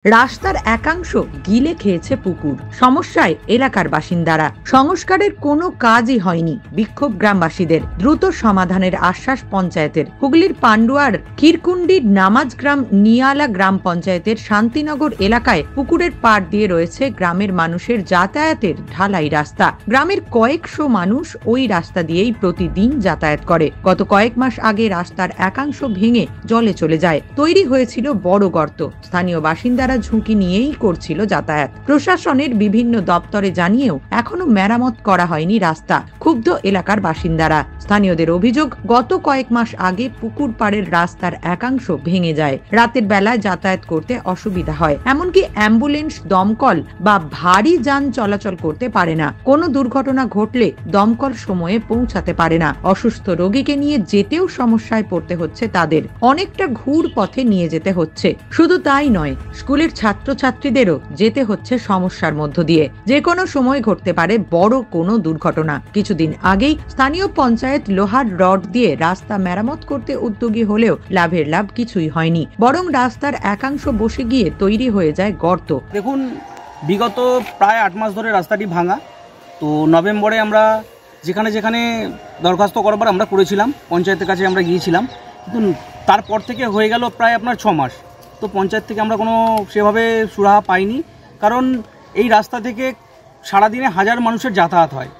রাস্তার একাংশ গিলে খেয়েছে পুকুর, সমস্যায় এলাকার বাসিন্দারা। সংস্কারের কোনো কাজই হয়নি, বিক্ষোভ গ্রামবাসীদের। দ্রুত সমাধানের আশ্বাস পঞ্চায়েতের। হুগলির পান্ডুয়ার ক্ষীরকুন্ডির নামাজগ্রাম নিয়ালা গ্রাম পঞ্চায়েতের শান্তিনগর এলাকায় পুকুরের পাড় দিয়ে রয়েছে গ্রামের মানুষের যাতায়াতের ঢালাই রাস্তা। গ্রামের কয়েকশো মানুষ ওই রাস্তা দিয়েই প্রতিদিন যাতায়াত করে। গত কয়েক মাস আগে রাস্তার একাংশ ভেঙে জলে চলে যায়। তৈরি হয়েছিল বড় গর্ত। স্থানীয় বাসিন্দারা ঝুঁকি নিয়েই করছিল যাতায়াত। প্রশাসনের বিভিন্ন দপ্তরে জানিয়েও এখনো মেরামত করা হয়নি রাস্তা। ক্ষুব্ধ এলাকার বাসিন্দারা। স্থানীয়দের অভিযোগ, গত কয়েক মাস আগে পুকুর পাড়ের রাস্তার একাংশ ভেঙে যায়। রাতের বেলায় যাতায়াত করতে অসুবিধা হয়, এমনকি অ্যাম্বুলেন্স, দমকল বা ভারী যান চলাচল করতে পারে না। কোনো দুর্ঘটনা ঘটলে দমকল সময়ে পৌঁছাতে পারে না। অসুস্থ রোগীকে নিয়ে যেতেও সমস্যায় পড়তে হচ্ছে তাদের। অনেকটা ঘুর পথে নিয়ে যেতে হচ্ছে। শুধু তাই নয়, স্কুলের ছাত্রছাত্রীদেরও যেতে হচ্ছে সমস্যার মধ্য দিয়ে। যে কোনো সময় ঘটতে পারে বড় কোনো দুর্ঘটনা। কিছুদিন আগেই স্থানীয় পঞ্চায়েত লোহার রড দিয়ে রাস্তা মেরামত করতে উদ্যোগী হলেও লাভের লাভ কিছুই হয়নি, বরং রাস্তার একাংশ বসে গিয়ে তৈরি হয়ে যায় গর্ত। দেখুন, বিগত প্রায় 8 মাস ধরে রাস্তাটি ভাঙা। তো নভেম্বরে আমরা যেখানে যেখানে দরখাস্ত করবার আমরা করেছিলাম, পঞ্চায়েতের কাছে আমরা গিয়েছিলাম, কিন্তু তারপর থেকে হয়ে গেল প্রায় আপনার 6 মাস। তো পঞ্চায়েত থেকে আমরা কোনো সেভাবে সুরাহা পাইনি, কারণ এই রাস্তা থেকে সারাদিনে হাজার মানুষের যাতায়াত হয়।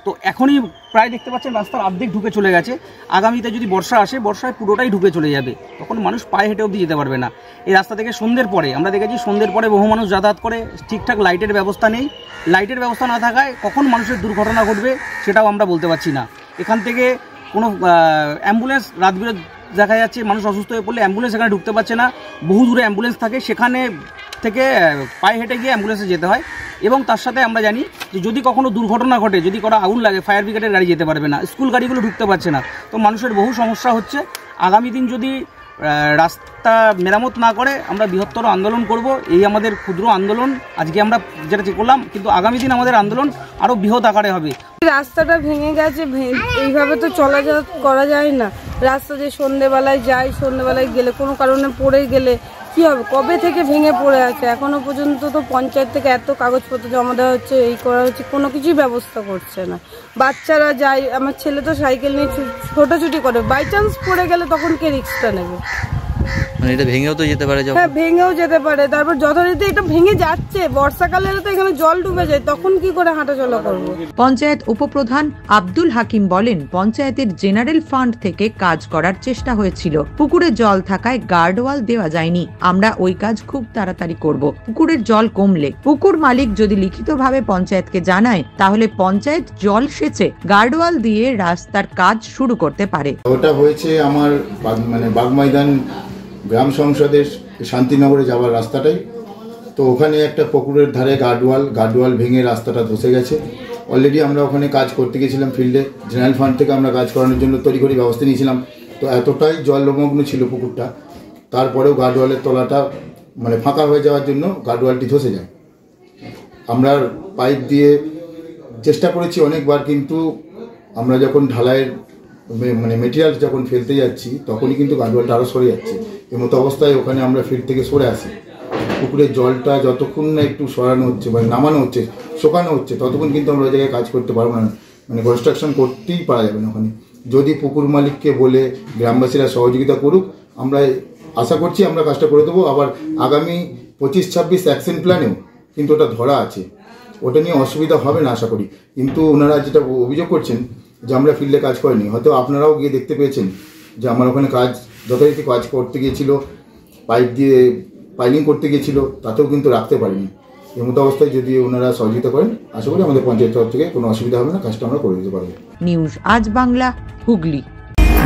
তো এখনই প্রায় দেখতে পাচ্ছেন রাস্তার অর্ধেক ঢুকে চলে গেছে। আগামীতে যদি বর্ষা আসে, বর্ষায় পুরোটাই ঢুকে চলে যাবে, তখন মানুষ পায়ে হেঁটে অবধি যেতে পারবে না। এই রাস্তা থেকে সন্ধ্যের পরে আমরা দেখেছি, সন্ধ্যের পরে বহু মানুষ যাতায়াত করে। ঠিকঠাক লাইটের ব্যবস্থা নেই। লাইটের ব্যবস্থা না থাকায় কখন মানুষের দুর্ঘটনা ঘটবে সেটাও আমরা বলতে পারছি না। এখান থেকে কোনো অ্যাম্বুলেন্স, রাত বিরাত দেখা যাচ্ছে মানুষ অসুস্থ হয়ে পড়লে অ্যাম্বুলেন্স এখানে ঢুকতে পারছে না। বহু দূরে অ্যাম্বুলেন্স থাকে, সেখানে থেকে পায়ে হেঁটে গিয়ে অ্যাম্বুলেন্সে যেতে হয়। এবং তার সাথে আমরা জানি যে যদি কখনো দুর্ঘটনা ঘটে, যদি কোনো আগুন লাগে, ফায়ার ব্রিগেডের গাড়ি যেতে পারবে না, স্কুল গাড়িগুলো ঢুকতে পারছে না। তো মানুষের বহু সমস্যা হচ্ছে। আগামী দিন যদি রাস্তা মেরামত না করে আমরা বৃহত্তর আন্দোলন করব। এই আমাদের ক্ষুদ্র আন্দোলন আজকে আমরা যেটা করলাম, কিন্তু আগামী দিন আমাদের আন্দোলন আরও বৃহৎ আকারে হবে। রাস্তাটা ভেঙে গেছে, এইভাবে তো চলাচল করা যায় না। রাস্তা যে সন্ধ্যেবেলায় যায়, সন্ধ্যেবেলায় গেলে কোনো কারণে পড়ে গেলে কি হবে? কবে থেকে ভেঙে পড়ে আছে, এখনো পর্যন্ত তো পঞ্চায়েত থেকে এত কাগজপত্র জমা দেওয়া হচ্ছে, এই করা হচ্ছে, কোনো কিছুই ব্যবস্থা করছে না। বাচ্চারা যায়, আমার ছেলে তো সাইকেল নিয়ে ছোটাছুটি করে, বাই চান্স পড়ে গেলে তখন কে রিস্কটা নেবে? মানে এটা ভেঙেও তো যেতে পারে। হ্যাঁ, ভেঙেও যেতে পারে। তারপর যথারীতি এটা ভেঙে যাচ্ছে, বর্ষাকালে তো এখানে জল ডুবে যায়, তখন কি করে হাঁটাচলা করবো? পঞ্চায়েত উপপ্রধান আব্দুল হাকিম বলেন, পঞ্চায়েতের জেনারেল ফান্ড থেকে কাজ করার চেষ্টা হয়েছিল। পুকুরে জল থাকায় গার্ডওয়াল দেওয়া যায়নি। আমরা ওই কাজ খুব তাড়াতাড়ি করব। পুকুরের জল কমলে পুকুর মালিক যদি লিখিতভাবে পঞ্চায়েতকে জানায়, তাহলে পঞ্চায়েত জল সেচে গার্ডওয়াল দিয়ে রাস্তার কাজ শুরু করতে পারে। ওটা হয়েছে আমার বাগময়দান গ্রাম সংসদের শান্তিনগরে যাওয়ার রাস্তাটাই। তো ওখানে একটা পুকুরের ধারে গার্ডওয়াল ভেঙে রাস্তাটা ধসে গেছে। অলরেডি আমরা ওখানে কাজ করতে গেছিলাম ফিল্ডে। জেনারেল ফান্ড থেকে আমরা কাজ করানোর জন্য তড়িঘড়ি ব্যবস্থা নিয়েছিলাম। তো এতটাই জলমগ্ন ছিল পুকুরটা, তারপরেও গার্ডওয়ালের তলাটা ফাঁকা হয়ে যাওয়ার জন্য গার্ডওয়ালটি ধসে যায়। আমরা পাইপ দিয়ে চেষ্টা করেছি অনেকবার, কিন্তু আমরা যখন ঢালাইয়ের মেটেরিয়াল যখন ফেলতে যাচ্ছি, তখনই কিন্তু গার্ডওয়ালটা আরও সরে যাচ্ছে। এমতো অবস্থায় ওখানে আমরা ফিল্ড থেকে সরে আসি। পুকুরের জলটা যতক্ষণ না একটু সরানো হচ্ছে, নামানো হচ্ছে, শোকানো হচ্ছে, ততক্ষণ কিন্তু আমরা ওই জায়গায় কাজ করতে পারবো না। কনস্ট্রাকশন করতেই পারা যাবে না ওখানে। যদি পুকুর মালিককে বলে গ্রামবাসীরা সহযোগিতা করুক, আমরা আশা করছি আমরা কাজটা করে দেবো। আবার আগামী 25-26 অ্যাকশন প্ল্যানেও কিন্তু ওটা ধরা আছে, ওটা নিয়ে অসুবিধা হবে না আশা করি। কিন্তু ওনারা যেটা অভিযোগ করছেন যে আমরা ফিল্ডে কাজ করিনি, হয়তো আপনারাও গিয়ে দেখতে পেয়েছেন যে আমার ওখানে কাজ যথারীতি কাজ করতে গিয়েছিল, পাইপ দিয়ে পাইলিং করতে গিয়েছিল, তাতেও কিন্তু রাখতে পারিনি। এমতো অবস্থায় যদি ওনারা সহযোগিতা করেন, আশা করি আমাদের পঞ্চায়েত তরফ থেকে কোনো অসুবিধা হবে না, কাজটা আমরা করে দিতে পারবো। নিউজ আজ বাংলা, হুগলি।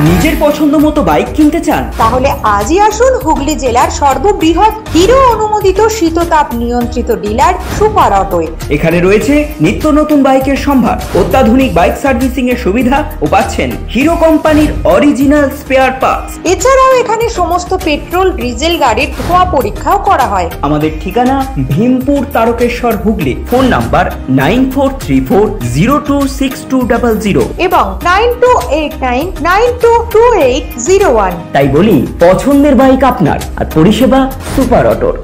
নিজের পছন্দ মতো বাইক কিনতে চান? তাহলে আজই আসুন হুগলি জেলার সর্ববৃহৎ হিরো অনুমোদিত শীততাপ নিয়ন্ত্রিত ডিলার সুপার অটোয়। এখানে রয়েছে নিত্য নতুন বাইকের সম্ভার, অত্যাধুনিক বাইক সার্ভিসিং এর সুবিধা ও পাচ্ছেন হিরো কোম্পানির অরিজিনাল স্পেয়ার পার্টস। এছাড়াও এখানে সমস্ত পেট্রোল, ডিজেল গাড়ির ধোঁয়া পরীক্ষাও করা হয়। আমাদের ঠিকানা ভীমপুর, তারকেশ্বর, হুগলি। ফোন নাম্বার 9434026200 এবং 9289922801। তাই বলি, পছন্দের বাইক আপনার আর পরিষেবা সুপার অটোর।